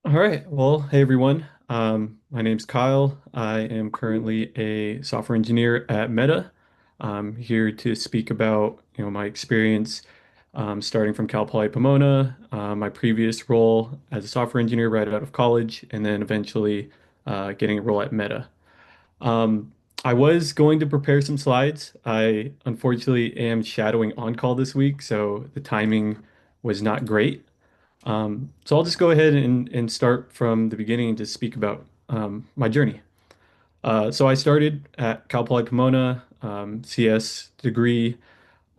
All right. Well, hey everyone. My name's Kyle. I am currently a software engineer at Meta. I'm here to speak about, my experience starting from Cal Poly Pomona, my previous role as a software engineer right out of college, and then eventually getting a role at Meta. Um, I was going to prepare some slides. I unfortunately am shadowing on call this week, so the timing was not great. So I'll just go ahead and start from the beginning and just speak about my journey. So I started at Cal Poly Pomona, CS degree.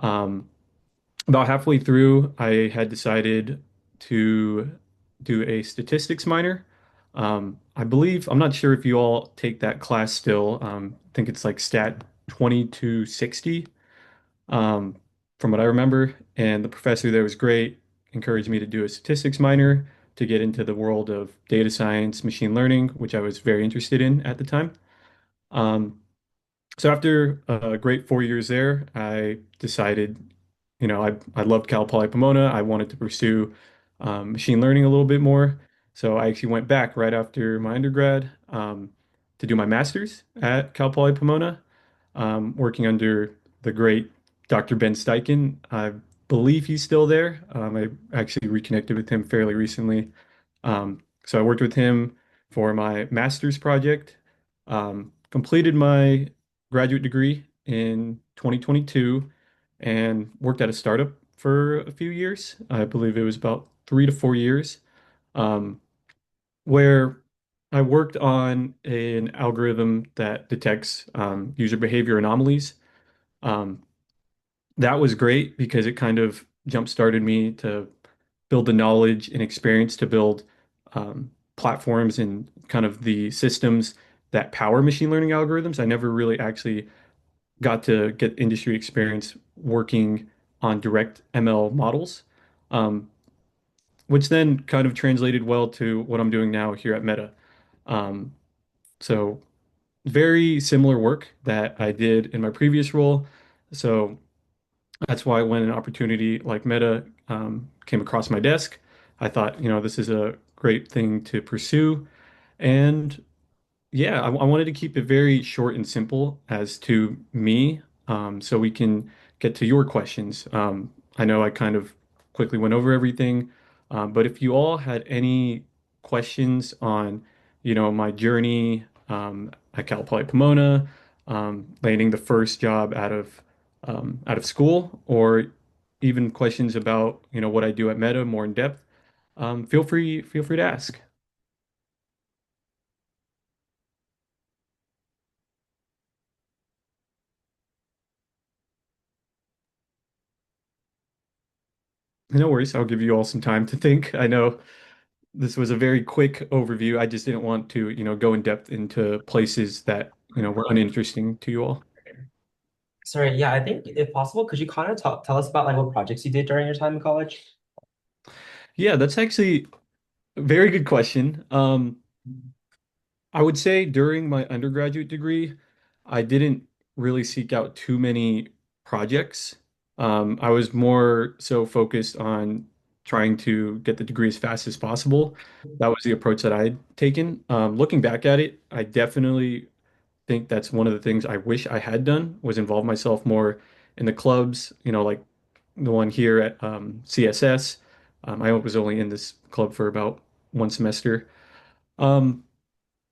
Um, about halfway through, I had decided to do a statistics minor. I believe, I'm not sure if you all take that class still. I think it's like Stat 20 to 60 um, from what I remember. And the professor there was great, encouraged me to do a statistics minor to get into the world of data science, machine learning, which I was very interested in at the time. Um, so after a great 4 years there, I decided, I loved Cal Poly Pomona. I wanted to pursue machine learning a little bit more. So I actually went back right after my undergrad to do my master's at Cal Poly Pomona, working under the great Dr. Ben Steichen. I believe he's still there. I actually reconnected with him fairly recently. So I worked with him for my master's project, completed my graduate degree in 2022, and worked at a startup for a few years. I believe it was about 3 to 4 years, um, where I worked on an algorithm that detects user behavior anomalies. Um, that was great because it kind of jump-started me to build the knowledge and experience to build platforms and kind of the systems that power machine learning algorithms. I never really actually got to get industry experience working on direct ML models, um, which then kind of translated well to what I'm doing now here at Meta. Um, so very similar work that I did in my previous role. So that's why when an opportunity like Meta came across my desk, I thought, this is a great thing to pursue. And yeah, I wanted to keep it very short and simple as to me, so we can get to your questions. I know I kind of quickly went over everything, but if you all had any questions on, my journey at Cal Poly Pomona, landing the first job out of school, or even questions about, what I do at Meta more in depth, feel free to ask. No worries. I'll give you all some time to think. I know this was a very quick overview. I just didn't want to, go in depth into places that, were uninteresting to you all. Sorry, yeah, I think if possible, could you kind of tell us about like what projects you did during your time in college? Yeah, that's actually a very good question. I would say during my undergraduate degree, I didn't really seek out too many projects. I was more so focused on trying to get the degree as fast as possible. That was the approach that I had taken. Looking back at it, I definitely think that's one of the things I wish I had done was involve myself more in the clubs, like the one here at CSS. I was only in this club for about one semester. Um,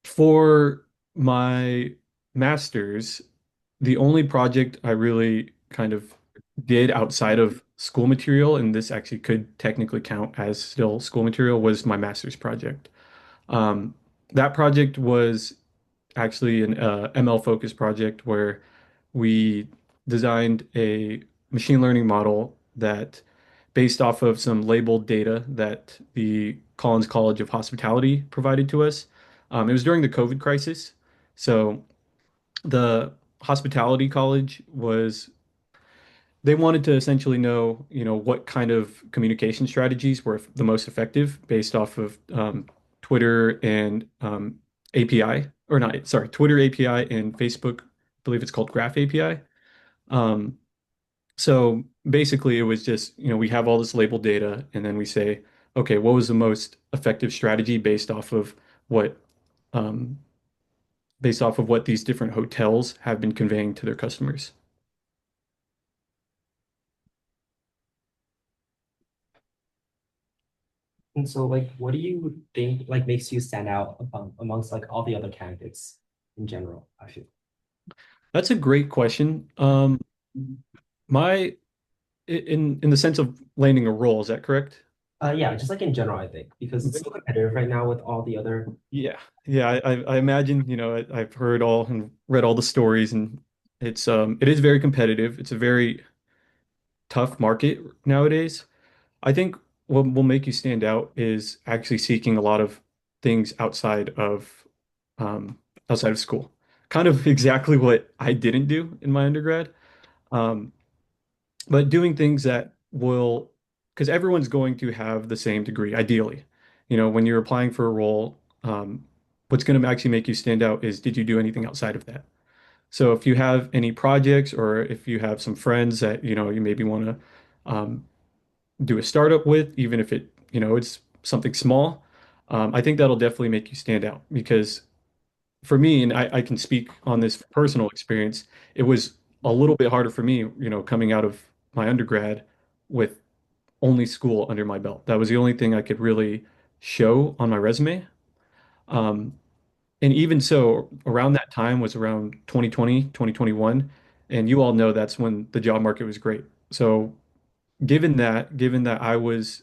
for my master's, the only project I really kind of did outside of school material, and this actually could technically count as still school material, was my master's project. Um, that project was actually an ML focused project where we designed a machine learning model that based off of some labeled data that the Collins College of Hospitality provided to us. It was during the COVID crisis. So the hospitality college was they wanted to essentially know, what kind of communication strategies were the most effective based off of Twitter and API, or not, sorry, Twitter API and Facebook, I believe it's called Graph API. Um, so basically, it was just, we have all this labeled data, and then we say, okay, what was the most effective strategy what um, based off of what these different hotels have been conveying to their customers. And so, like, what do you think like makes you stand out amongst like all the other candidates in general? I feel. That's a great question. My in the sense of landing a role, is that correct? Yeah, just like in general, I think because it's so competitive right now with all the other. Yeah, yeah. I imagine, I've heard all and read all the stories, and it is very competitive. It's a very tough market nowadays. I think what will make you stand out is actually seeking a lot of things um, outside of school. Kind of exactly what I didn't do in my undergrad. Um, but doing things that will, because everyone's going to have the same degree, ideally. When you're applying for a role, what's going to actually make you stand out is did you do anything outside of that? So if you have any projects or if you have some friends that, you maybe want to um, do a startup with, even if it's something small, I think that'll definitely make you stand out because for me, and I can speak on this personal experience, it was a little bit harder for me, coming out of my undergrad with only school under my belt. That was the only thing I could really show on my resume. Um, and even so, around that time was around 2020, 2021, and you all know that's when the job market was great. So given that I was,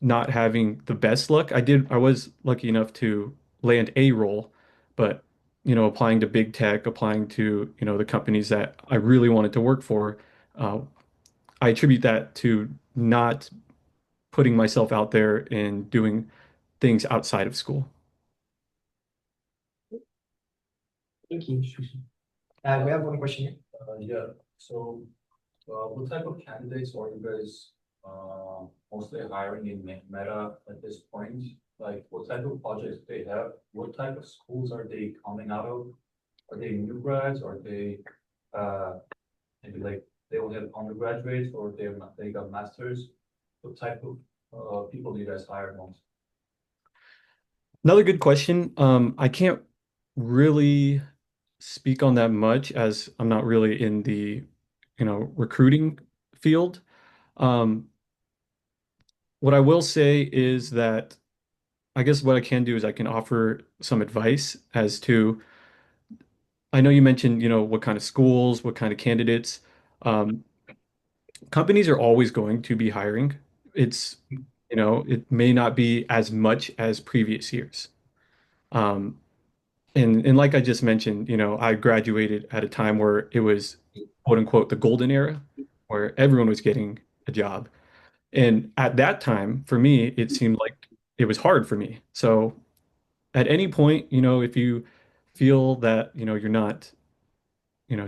not having the best luck, I was lucky enough to land a role, but, applying to big tech, applying to, the companies that I really wanted to work for, uh, I attribute that to not putting myself out there and doing things outside of school. Thank you. We have one question here. Yeah, so what type of candidates are you guys mostly hiring in Meta at this point? Like, what type of projects they have? What type of schools are they coming out of? Are they new grads? Are they uh, maybe like they only have undergraduates or they got masters? What type of people do you guys hire most? Another good question. I can't really speak on that much as I'm not really in the, recruiting field. Um, what I will say is that I guess what I can do is I can offer some advice as to, I know you mentioned, what kind of schools, what kind of candidates. Um, Companies are always going to be hiring. It's, it may not be as much as previous years. Um, and like I just mentioned, I graduated at a time where it was quote unquote the golden era, where everyone was getting a job. And at that time, for me, it seemed like it was hard for me. So at any point, if you feel that, you're not,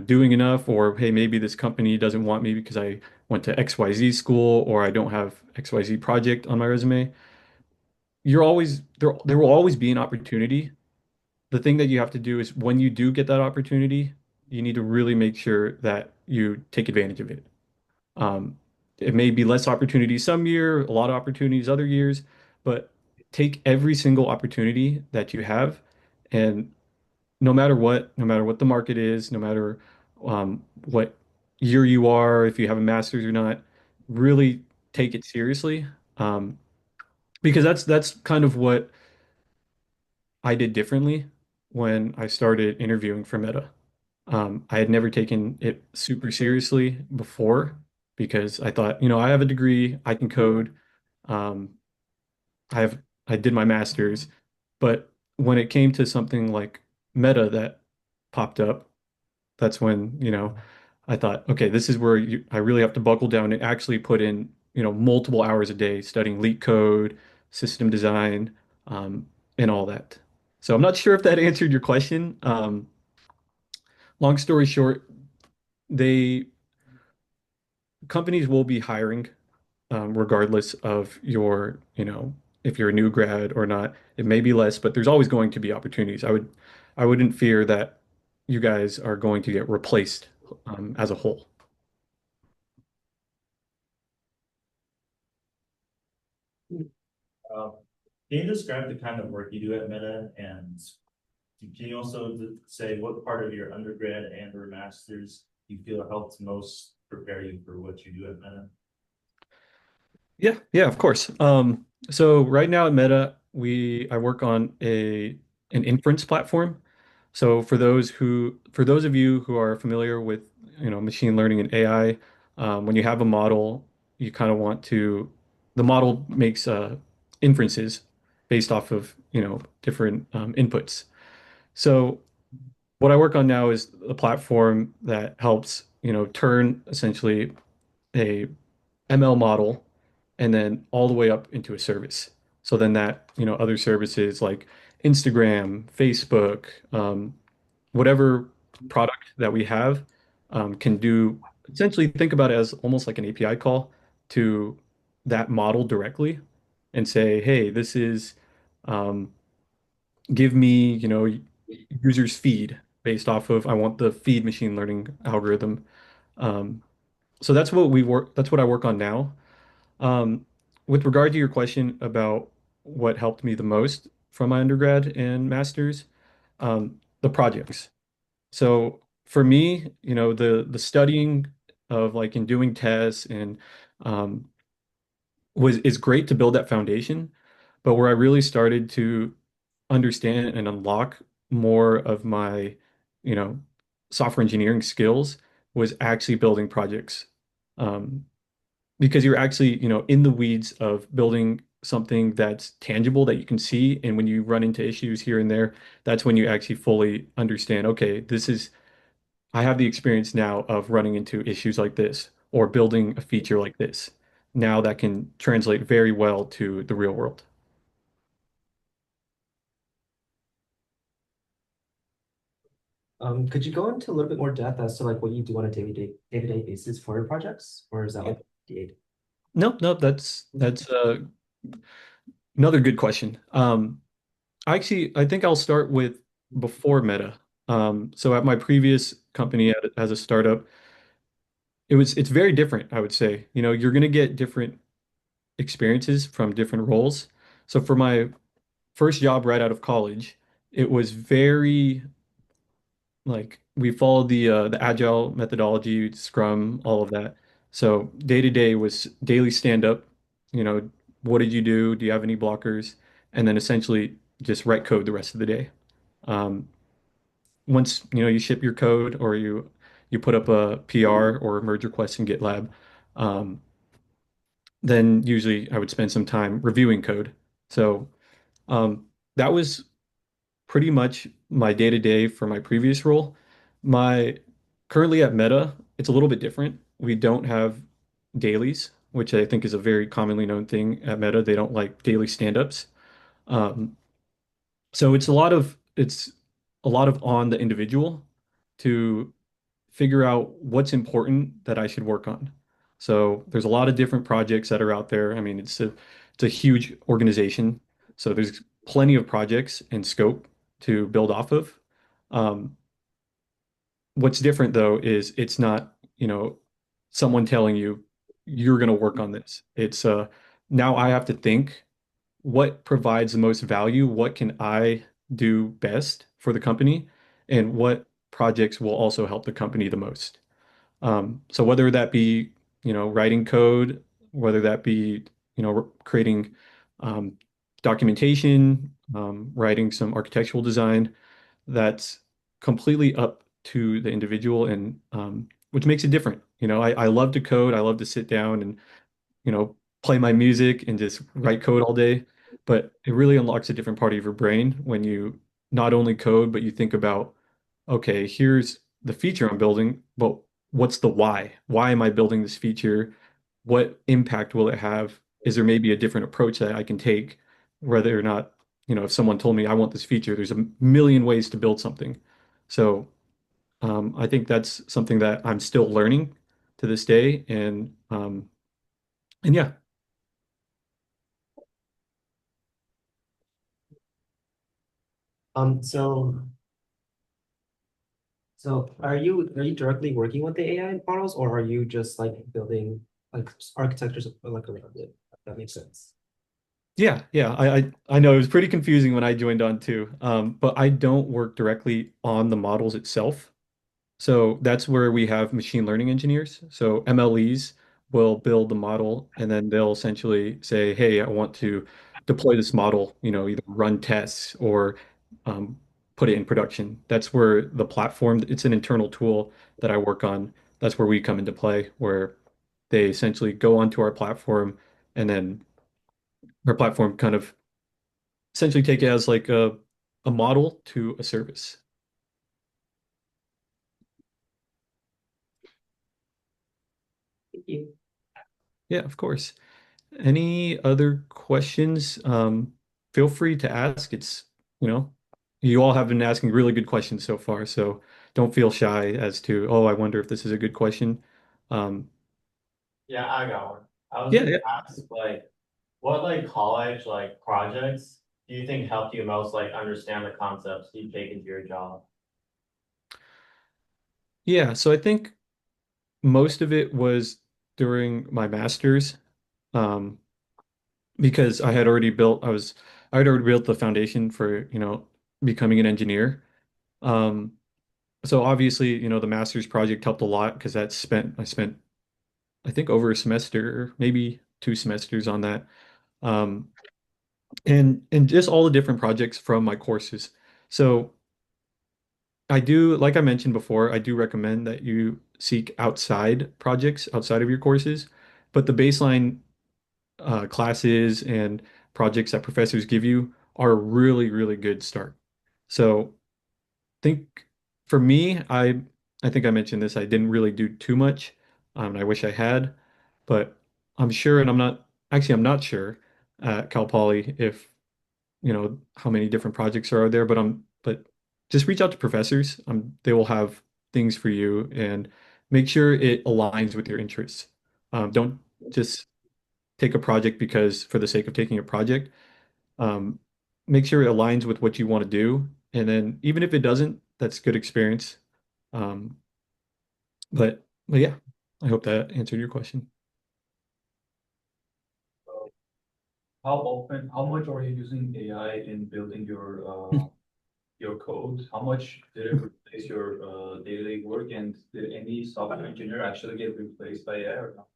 doing enough, or hey, maybe this company doesn't want me because I went to XYZ school or I don't have XYZ project on my resume, you're always there will always be an opportunity. The thing that you have to do is when you do get that opportunity, you need to really make sure that you take advantage of it. Um, it may be less opportunities some year, a lot of opportunities other years, but take every single opportunity that you have, and no matter what the market is, no matter what year you are, if you have a master's or not, really take it seriously. Um, because that's kind of what I did differently when I started interviewing for Meta. I had never taken it super seriously before because I thought, I have a degree, I can code, um, I did my master's, but when it came to something like Meta that popped up, that's when, I thought, okay, this is where I really have to buckle down and actually put in, multiple hours a day studying leak code, system design, and all that. So I'm not sure if that answered your question. Long story short, they companies will be hiring regardless of if you're a new grad or not. It may be less, but there's always going to be opportunities. I wouldn't fear that you guys are going to get replaced as a whole. Uh, can you describe the kind of work you do at Meta, and can you also say what part of your undergrad and or master's you feel helped most prepare you for what you do at Meta? Yeah, yeah, of course. So right now at Meta, I work on an inference platform. So for those of you who are familiar with, machine learning and AI, when you have a model, you kind of want to, the model makes inferences based off of, different inputs. So what I work on now is a platform that helps, turn essentially a ML model and then all the way up into a service. So then that, other services like Instagram, Facebook, whatever product that we have can do essentially think about it as almost like an API call to that model directly and say, hey, this is um, give me, users feed based off of I want the feed machine learning algorithm. Um, so that's what I work on now. Um, with regard to your question about what helped me the most from my undergrad and master's, the projects. So for me, the studying of like in doing tests and um, was is great to build that foundation. But where I really started to understand and unlock more of my, you know, software engineering skills was actually building projects. Um, because you're actually, in the weeds of building something that's tangible that you can see. And when you run into issues here and there, that's when you actually fully understand, okay, I have the experience now of running into issues like this or building a feature like this. Now that can translate very well to the real world. Could you go into a little bit more depth as to like what you do on a day-to-day basis for your projects, or is that Yeah. like the No, no, that's another good question. I think I'll start with before Meta. So at my previous company as a startup, it's very different, I would say. You're going to get different experiences from different roles. So for my first job right out of college, it was very like we followed the agile methodology, Scrum, all of that. So day to day was daily stand up, you know, what did you do? Do you have any blockers? And then essentially just write code the rest of the day. Um, once you ship your code or you put up a PR or a merge request in GitLab, um, then usually I would spend some time reviewing code. So that was pretty much my day to day for my previous role. My currently at Meta, it's a little bit different. We don't have dailies, which I think is a very commonly known thing at Meta. They don't like daily stand-ups. Um, so it's a lot of on the individual to figure out what's important that I should work on. So there's a lot of different projects that are out there. I mean, it's a huge organization, so there's plenty of projects and scope to build off of. Um, what's different though is it's not, someone telling you you're going to work on this. It's now I have to think what provides the most value, what can I do best for the company, and what projects will also help the company the most. So whether that be, writing code, whether that be, creating um, documentation, writing some architectural design, that's completely up to the individual and which makes it different. I love to code. I love to sit down and, play my music and just write code all day. But it really unlocks a different part of your brain when you not only code, but you think about, okay, here's the feature I'm building, but what's the why? Why am I building this feature? What impact will it have? Is there maybe a different approach that I can take, whether or not, if someone told me I want this feature, there's a million ways to build something. So I think that's something that I'm still learning to this day. And yeah, Um, so so are you directly working with the AI models, or are you just like building like architectures like around it? If that makes sense. Yeah, yeah. I know it was pretty confusing when I joined on too. But I don't work directly on the models itself. So that's where we have machine learning engineers. So MLEs will build the model and then they'll essentially say, hey, I want to deploy this model, either run tests or um, put it in production. That's where the platform, it's an internal tool that I work on. That's where we come into play, where they essentially go onto our platform and then our platform kind of essentially take it as like a model to a service. Thank you. Yeah, of course. Any other questions? Feel free to ask. You know, you all have been asking really good questions so far, so don't feel shy as to, oh, I wonder if this is a good question. Um, Yeah, I got one. I was yeah, gonna yeah. ask what college projects do you think helped you most understand the concepts you take into your job? Yeah, so I think most of it was during my master's, um, because I had already built the foundation for, becoming an engineer. Um, so obviously, the master's project helped a lot because I spent I think over a semester, maybe 2 semesters on that. Um, and just all the different projects from my courses. So I do, like I mentioned before, I do recommend that you seek outside projects outside of your courses, but the baseline classes and projects that professors give you are a really, really good start. So think for me, I think I mentioned this. I didn't really do too much. And I wish I had, but I'm sure, and I'm not sure at Cal Poly if how many different projects are there, but just reach out to professors. They will have things for you and make sure it aligns with your interests. Don't just take a project because for the sake of taking a project. Um, Make sure it aligns with what you want to do. And then even if it doesn't, that's good experience. Um, but yeah, I hope that answered your question. How much are you using AI in building your code? How much did it replace your daily work? And did any software engineer actually get replaced by AI or not?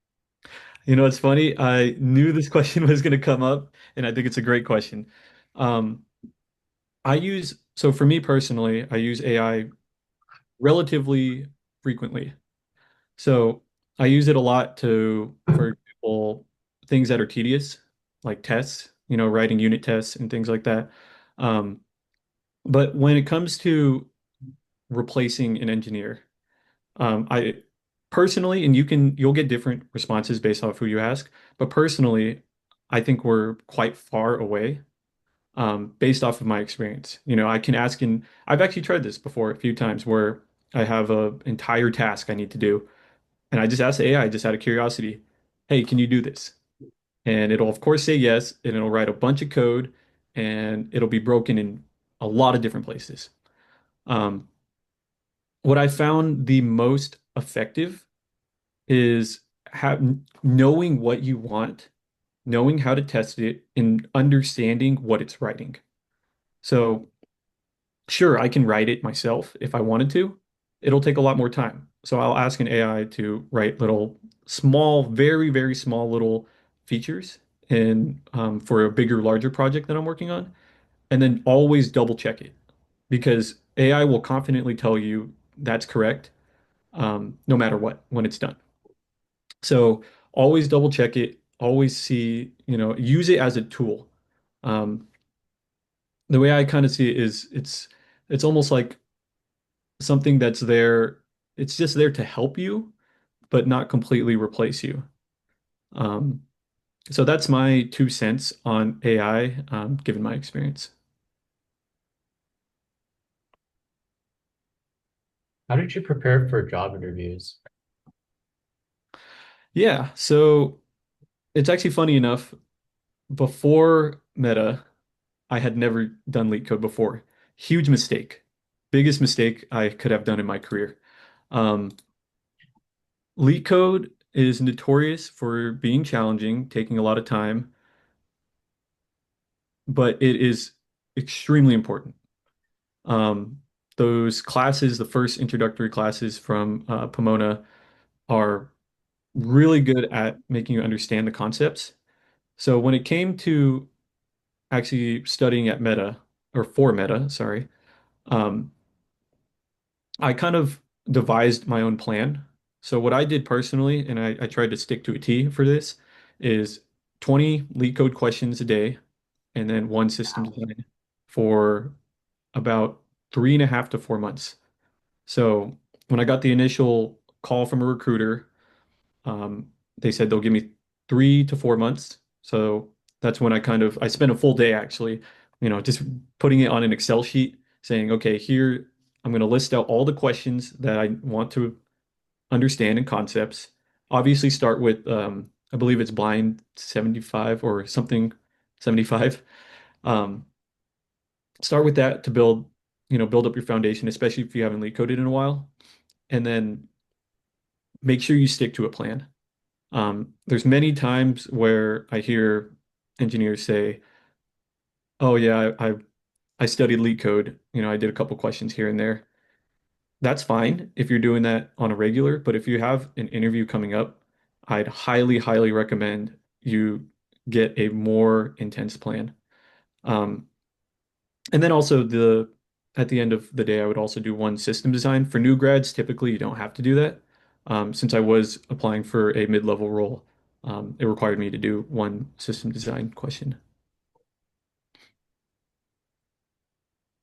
It's funny. I knew this question was going to come up, and I think it's a great question. Um, so for me personally, I use AI relatively frequently. So I use it a lot for example, things that are tedious, like tests, writing unit tests and things like that. Um, but when it comes to replacing an engineer, I personally, and you'll get different responses based off who you ask, but personally, I think we're quite far away, based off of my experience. I can ask, and I've actually tried this before a few times where I have a entire task I need to do. And I just asked the AI just out of curiosity, hey, can you do this? And it'll, of course, say yes, and it'll write a bunch of code and it'll be broken in a lot of different places. Um, what I found the most effective is knowing what you want, knowing how to test it, and understanding what it's writing. So sure, I can write it myself if I wanted to. It'll take a lot more time. So I'll ask an AI to write little small, very, very small little features and for a bigger, larger project that I'm working on, and then always double check it because AI will confidently tell you that's correct, no matter what, when it's done. So always double check it, always see, use it as a tool. Um, the way I kind of see it is it's almost like something that's there. It's just there to help you, but not completely replace you. Um, so that's my 2 cents on AI, given my experience. How did you prepare for job interviews? Yeah, so it's actually funny enough. Before Meta, I had never done leak code before. Huge mistake. Biggest mistake I could have done in my career. Um, Leak code is notorious for being challenging, taking a lot of time. but it is extremely important. Um, those classes, the first introductory classes from Pomona, are really good at making you understand the concepts. So when it came to actually studying at Meta, or for Meta, sorry, um, I kind of devised my own plan. So what I did personally, and I tried to stick to a T for this, is 20 leak code questions a day, and then one system design for about 3.5 to 4 months. So when I got the initial call from a recruiter, they said they'll give me 3 to 4 months. So that's when I spent a full day actually, just putting it on an Excel sheet saying, okay, here I'm going to list out all the questions that I want to understand and concepts. Obviously start with, I believe it's blind 75 or something, 75. Um, Start with that to build up your foundation, especially if you haven't leak coded in a while. And then make sure you stick to a plan. There's many times where I hear engineers say, "Oh yeah, I studied leak code. I did a couple questions here and there." That's fine if you're doing that on a regular, but if you have an interview coming up, I'd highly, highly recommend you get a more intense plan. Um, and then also at the end of the day, I would also do one system design. For new grads, typically you don't have to do that. Since I was applying for a mid-level role, it required me to do one system design question.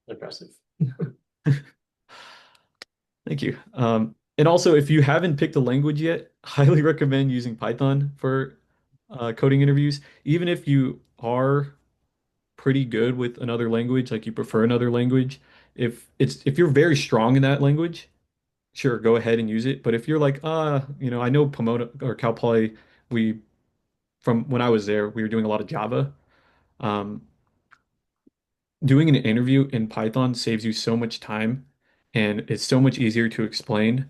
Impressive. Thank you. And also, if you haven't picked a language yet, highly recommend using Python for coding interviews. Even if you are pretty good with another language, like you prefer another language, if you're very strong in that language, sure, go ahead and use it. But if you're like, I know Pomona or Cal Poly, we from when I was there, we were doing a lot of Java. Um, Doing an interview in Python saves you so much time and it's so much easier to explain,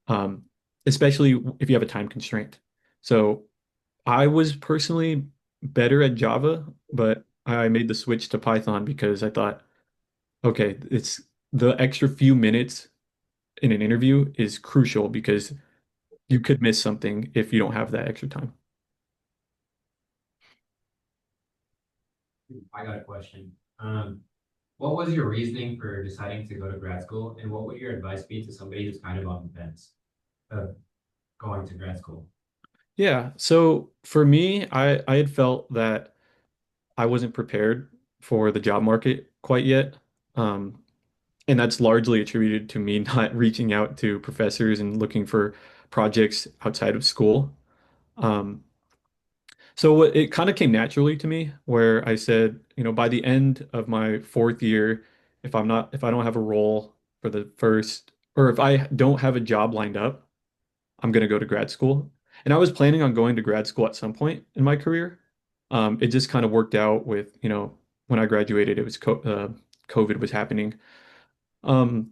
um, especially if you have a time constraint. So I was personally better at Java, but I made the switch to Python because I thought, okay, it's the extra few minutes in an interview is crucial because you could miss something if you don't have that extra time. I got a question. What was your reasoning for deciding to go to grad school, and what would your advice be to somebody who's kind of on the fence of going to grad school? Yeah, so for me, I had felt that I wasn't prepared for the job market quite yet. Um, and that's largely attributed to me not reaching out to professors and looking for projects outside of school. Um, it kind of came naturally to me where I said, by the end of my fourth year, if I don't have a role for the first, or if I don't have a job lined up, I'm going to go to grad school. And I was planning on going to grad school at some point in my career. It just kind of worked out with, when I graduated, it was COVID was happening. Um,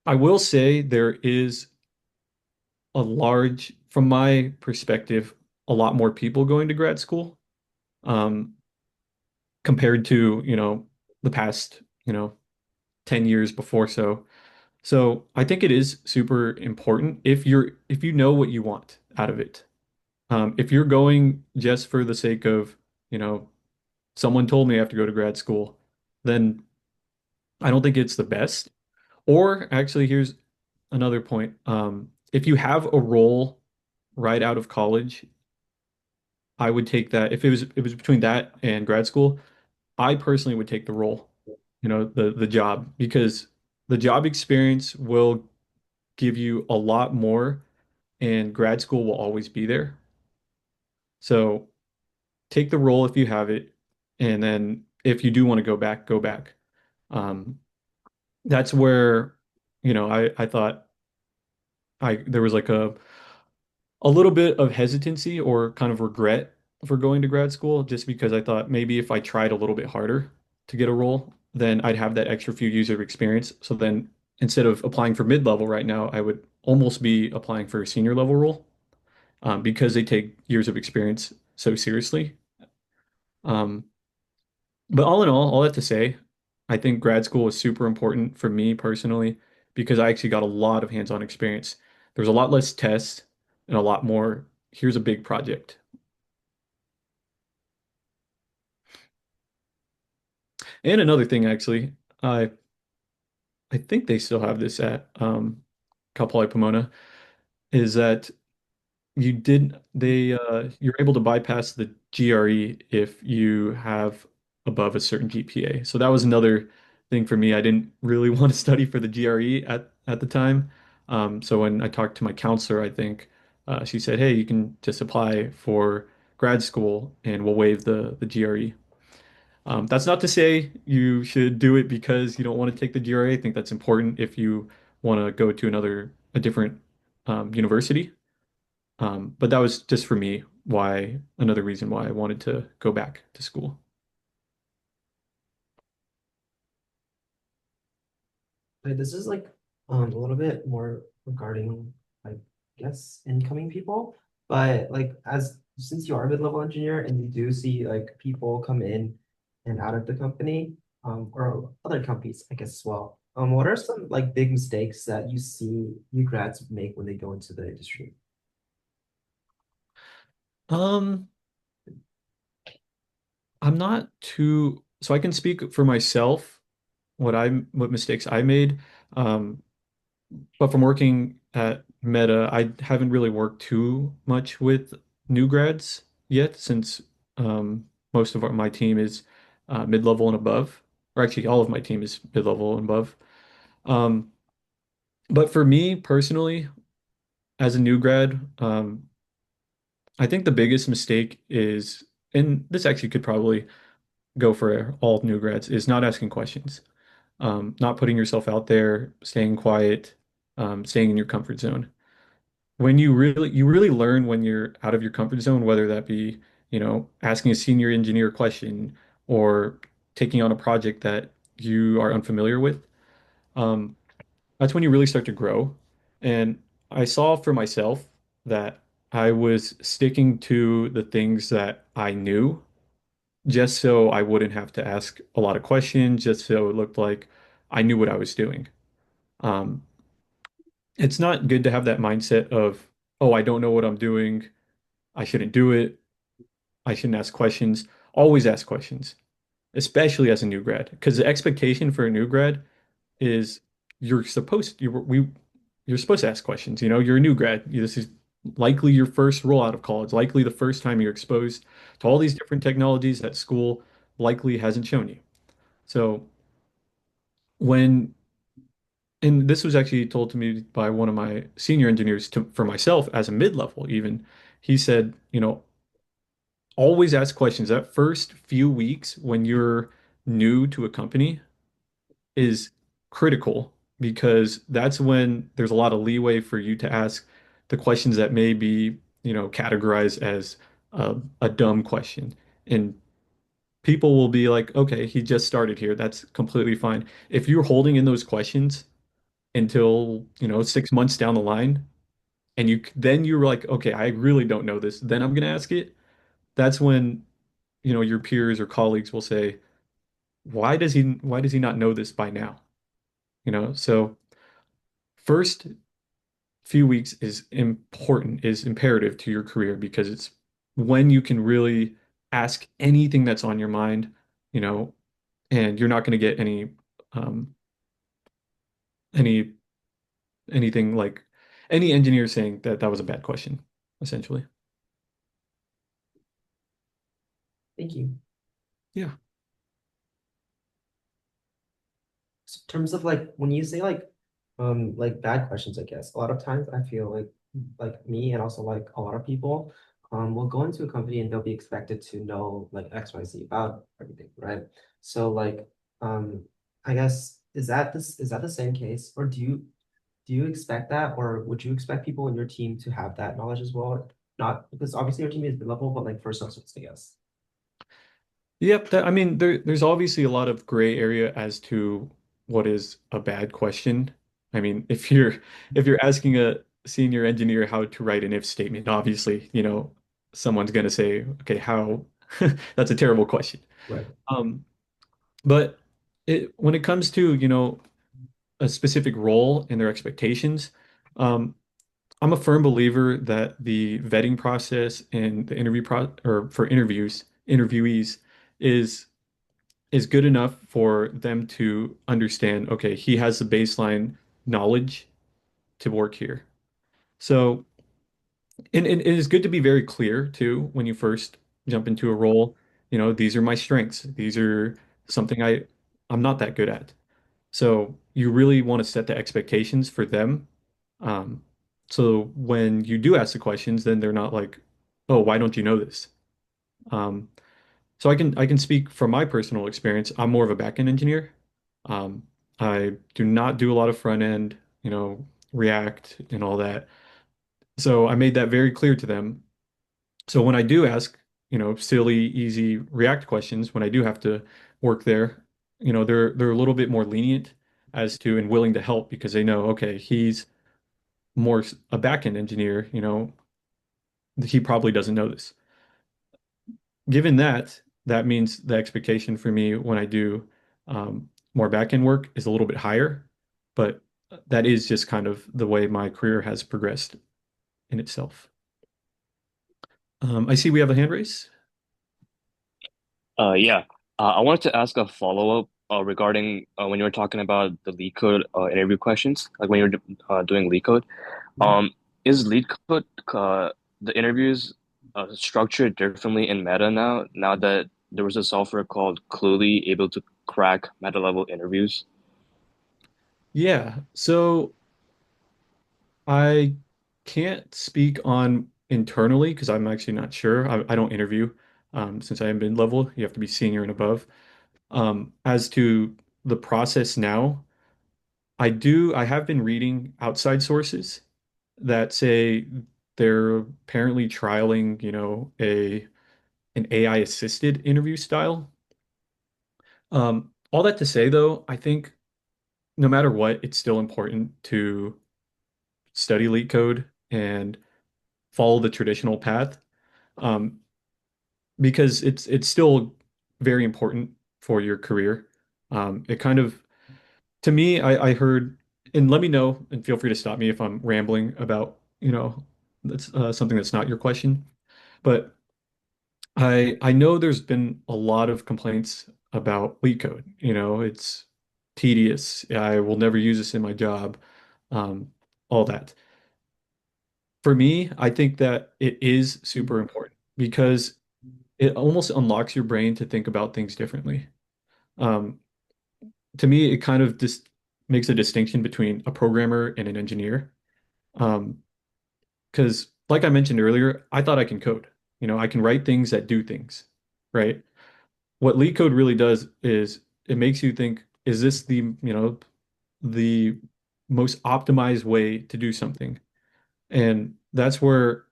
I will say there is from my perspective, a lot more people going to grad school, um, compared to, the past, 10 years before so. So I think it is super important if you know what you want out of it. If you're going just for the sake of, you know, someone told me I have to go to grad school, then I don't think it's the best. Or actually, here's another point. If you have a role right out of college, I would take that. If it was between that and grad school, I personally would take the role, the job, because the job experience will give you a lot more, and grad school will always be there. So take the role if you have it, and then if you do want to go back, go back. Um, that's where, I thought there was like a little bit of hesitancy or kind of regret for going to grad school, just because I thought maybe if I tried a little bit harder to get a role, then I'd have that extra few years of experience. So then instead of applying for mid-level right now, I would almost be applying for a senior level role, because they take years of experience so seriously. Um, But all in all that to say, I think grad school was super important for me personally because I actually got a lot of hands-on experience. There's a lot less tests and a lot more, here's a big project. And another thing, actually, I think they still have this at Cal Poly Pomona, is that you're able to bypass the GRE if you have above a certain GPA. So that was another thing for me. I didn't really want to study for the GRE at the time. So when I talked to my counselor, I think she said, "Hey, you can just apply for grad school and we'll waive the GRE." That's not to say you should do it because you don't want to take the GRE. I think that's important if you want to go to a different university. But that was just for me another reason why I wanted to go back to school. But this is like a little bit more regarding like I guess incoming people. But like as since you are a mid-level engineer and you do see like people come in and out of the company, or other companies, I guess as well. What are some like big mistakes that you see new grads make when they go into the industry? Um, I'm not too, so I can speak for myself, what mistakes I made. Um, but from working at Meta, I haven't really worked too much with new grads yet since most of my team is mid-level and above, or actually all of my team is mid-level and above. Um, but for me personally, as a new grad, I think the biggest mistake is, and this actually could probably go for all new grads, is not asking questions, not putting yourself out there, staying quiet, staying in your comfort zone. When you really learn when you're out of your comfort zone, whether that be, asking a senior engineer a question or taking on a project that you are unfamiliar with. Um, that's when you really start to grow. And I saw for myself that I was sticking to the things that I knew just so I wouldn't have to ask a lot of questions, just so it looked like I knew what I was doing. Um, it's not good to have that mindset of, oh, I don't know what I'm doing. I shouldn't do it. I shouldn't ask questions. Always ask questions, especially as a new grad, because the expectation for a new grad is you're supposed to ask questions. You're a new grad. This is likely your first roll out of college, likely the first time you're exposed to all these different technologies that school likely hasn't shown you. So when and this was actually told to me by one of my senior engineers for myself as a mid-level even. He said, always ask questions. That first few weeks when you're new to a company is critical because that's when there's a lot of leeway for you to ask the questions that may be, categorized as a dumb question. And people will be like, okay, he just started here. That's completely fine. If you're holding in those questions until, 6 months down the line, and then you're like, okay, I really don't know this, then I'm gonna ask it. That's when, your peers or colleagues will say, why does he not know this by now? So first few weeks is imperative to your career because it's when you can really ask anything that's on your mind, you know, and you're not going to get um, any anything like any engineer saying that that was a bad question, essentially. Thank you. Yeah. So in terms of like when you say like bad questions, I guess a lot of times I feel like me and also like a lot of people will go into a company and they'll be expected to know like XYZ about everything, right? So like I guess is that the same case or do you expect that or would you expect people in your team to have that knowledge as well? Not because obviously your team is mid-level, but like for substance, I guess. Yep. I mean, there's obviously a lot of gray area as to what is a bad question. I mean, if you're asking a senior engineer how to write an if statement, obviously, someone's going to say, okay, how? That's a terrible question. Right. But when it comes to, a specific role and their expectations, um, I'm a firm believer that the vetting process and the or for interviewees is is good enough for them to understand, okay, he has the baseline knowledge to work here. So, and it is good to be very clear too when you first jump into a role. These are my strengths. These are something I'm not that good at. So you really want to set the expectations for them. Um, so when you do ask the questions, then they're not like, "Oh, why don't you know this?" Um, so I can speak from my personal experience. I'm more of a backend engineer. Um, I do not do a lot of front end, React and all that. So I made that very clear to them. So when I do ask, silly, easy React questions, when I do have to work there, they're a little bit more lenient as to and willing to help because they know, okay, he's more a backend engineer, he probably doesn't know this. Given that, that means the expectation for me when I do more backend work is a little bit higher, but that is just kind of the way my career has progressed in itself. I see we have a hand raise. Yeah. I wanted to ask a follow-up regarding when you were talking about the lead code interview questions, like when you were doing lead code. Mhm. Um, is lead code the interviews structured differently in Meta now? Now that there was a software called Cluely able to crack meta level interviews. Yeah, so I can't speak on internally because I'm actually not sure. I don't interview since I am mid-level. You have to be senior and above. As to the process now, I have been reading outside sources that say they're apparently trialing, an AI assisted interview style. All that to say though, I think no matter what, it's still important to study leak code and follow the traditional path. Um, because it's still very important for your career. It kind of to me, I heard, and let me know, and feel free to stop me if I'm rambling about, that's something that's not your question. But I know there's been a lot of complaints about leak code. It's tedious. I will never use this in my job. All that. For me, I think that it is super important because it almost unlocks your brain to think about things differently. Um, to me, it kind of just makes a distinction between a programmer and an engineer. Um, because like I mentioned earlier, I thought I can code. I can write things that do things, right? What leak code really does is it makes you think, is this the most optimized way to do something? And that's where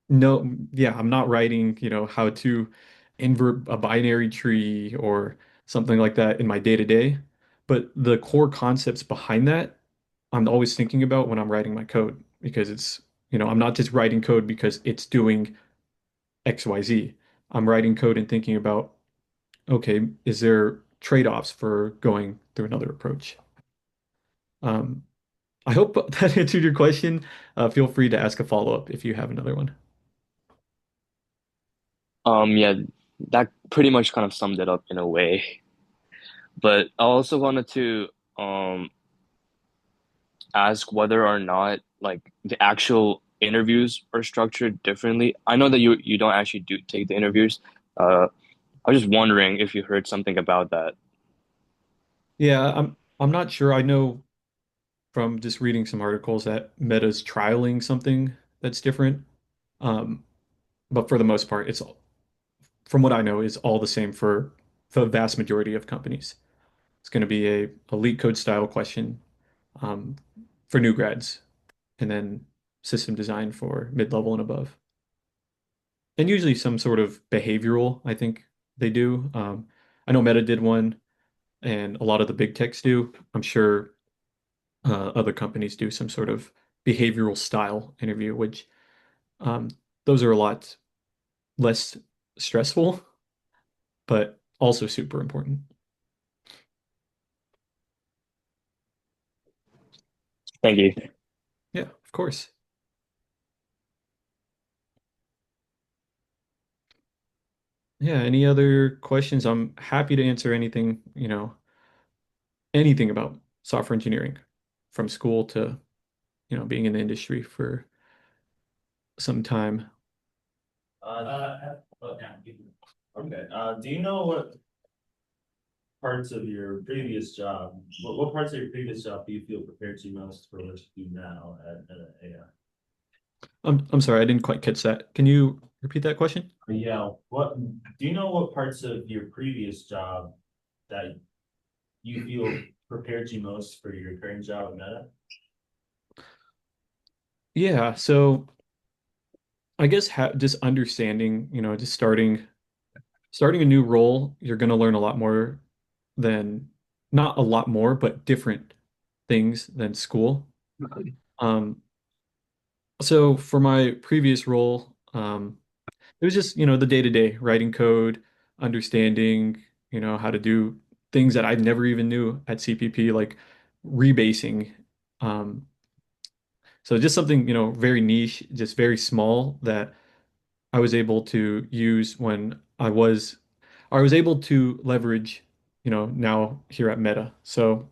no, yeah, I'm not writing, how to invert a binary tree or something like that in my day to day. But the core concepts behind that, I'm always thinking about when I'm writing my code because I'm not just writing code because it's doing XYZ. I'm writing code and thinking about, okay, is there trade-offs for going through another approach? Um, I hope that answered your question. Feel free to ask a follow-up if you have another one. Yeah, that pretty much kind of summed it up in a way. But I also wanted to um ask whether or not like the actual interviews are structured differently. I know that you don't actually do take the interviews. I was just wondering if you heard something about that. Yeah, I'm not sure. I know from just reading some articles that Meta's trialing something that's different. Um, but for the most part, from what I know, is all the same for the vast majority of companies. It's going to be a leak code style question um, for new grads, and then system design for mid-level and above. And usually some sort of behavioral, I think they do. I know Meta did one, and a lot of the big techs do. I'm sure other companies do some sort of behavioral style interview, which um, those are a lot less stressful, but also super important. Thank you. Yeah, of course. Yeah, any other questions? I'm happy to answer anything, anything about software engineering from school to, being in the industry for some time. Okay, do you know what parts of your previous job, what parts of your previous job do you feel prepared you most for what you do now at AI? I'm sorry, I didn't quite catch that. Can you repeat that question? Yeah, what, do you know what parts of your previous job that you feel prepared you most for your current job at Meta? Yeah, so I guess just understanding, just starting a new role, you're going to learn a lot more than not a lot more, but different things than school. Um, so for my previous role, it was just, the day-to-day writing code, understanding, how to do things that I never even knew at CPP, like rebasing. Um, so just something, very niche, just very small that I was able to use when I was able to leverage, now here at Meta. So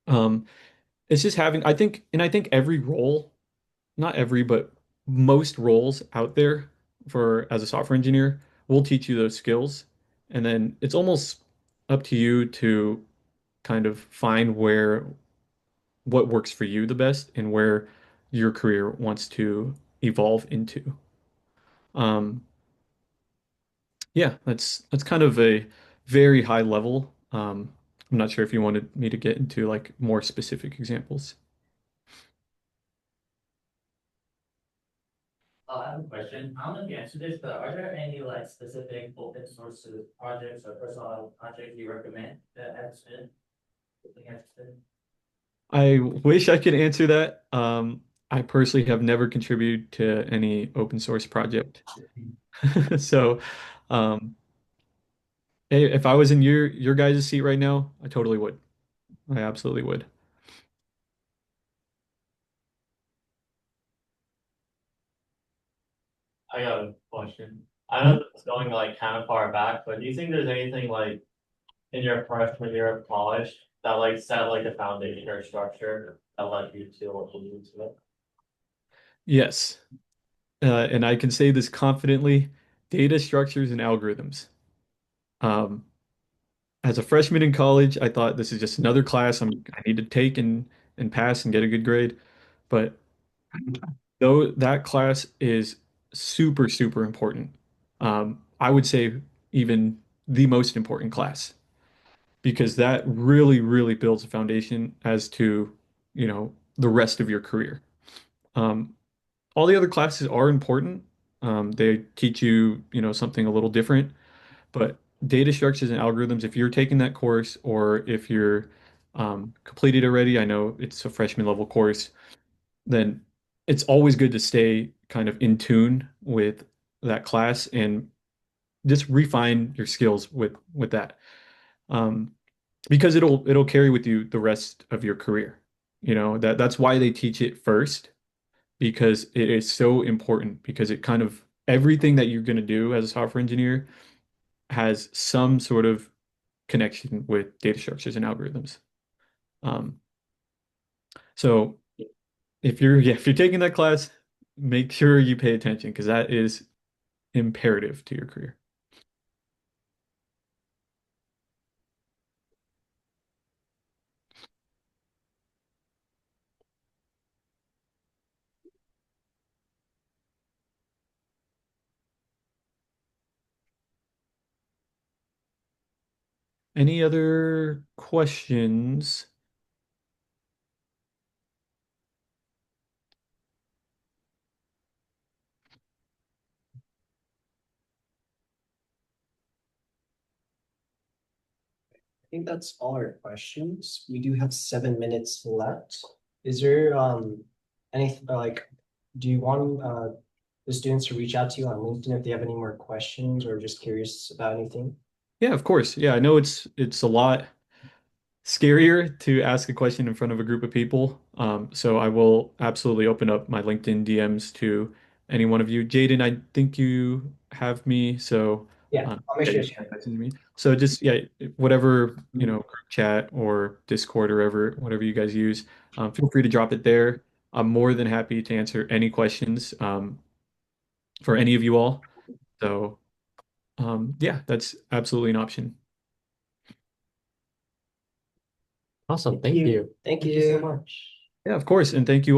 um, it's just having, I think every role, not every, but most roles out there for as a software engineer will teach you those skills. And then it's almost up to you to kind of find what works for you the best and where your career wants to evolve into. Um, yeah, that's kind of a very high level. I'm not sure if you wanted me to get into like more specific examples. I have a question. I don't know if you answered this, but are there any like specific open source projects or personal projects you recommend that have been looking interested? I wish I could answer that. I personally have never contributed to any open source project. So, um, if I was in your guys' seat right now, I totally would. I absolutely would. I got a question. I know Mhm. this is going like kind of far back, but do you think there's anything like in your freshman year of college that like set like a foundation or structure that led you to what you do to it? Yes. And I can say this confidently, data structures and algorithms. Um, as a freshman in college, I thought this is just another class I need to take and pass and get a good grade. But though that class is super, super important. I would say even the most important class because that really, really builds a foundation as to, the rest of your career. Um, all the other classes are important. They teach you, something a little different, but data structures and algorithms, if you're taking that course or if you're completed already, I know it's a freshman level course, then it's always good to stay kind of in tune with that class and just refine your skills with that. Um, because it'll carry with you the rest of your career. That's why they teach it first because it is so important because it kind of everything that you're going to do as a software engineer has some sort of connection with data structures and algorithms. Um, so if you're taking that class, make sure you pay attention because that is imperative to your career. Any other questions? I think that's all our questions. We do have 7 minutes left. Is there any like do you want the students to reach out to you on LinkedIn if they have any more questions or just curious about anything? Yeah, of course. Yeah, I know it's a lot. scarier to ask a question in front of a group of people. So I will absolutely open up my LinkedIn DMs to any one of you. Jaden, I think you have me, so Yeah, I'll make yeah, sure you to can share. message me. So just yeah, whatever, group chat or Discord or whatever you guys use, feel free to drop it there. I'm more than happy to answer any questions for any of you all. So yeah, that's absolutely an option. Awesome. Thank you. Thank you so much. Yeah, of course. And thank you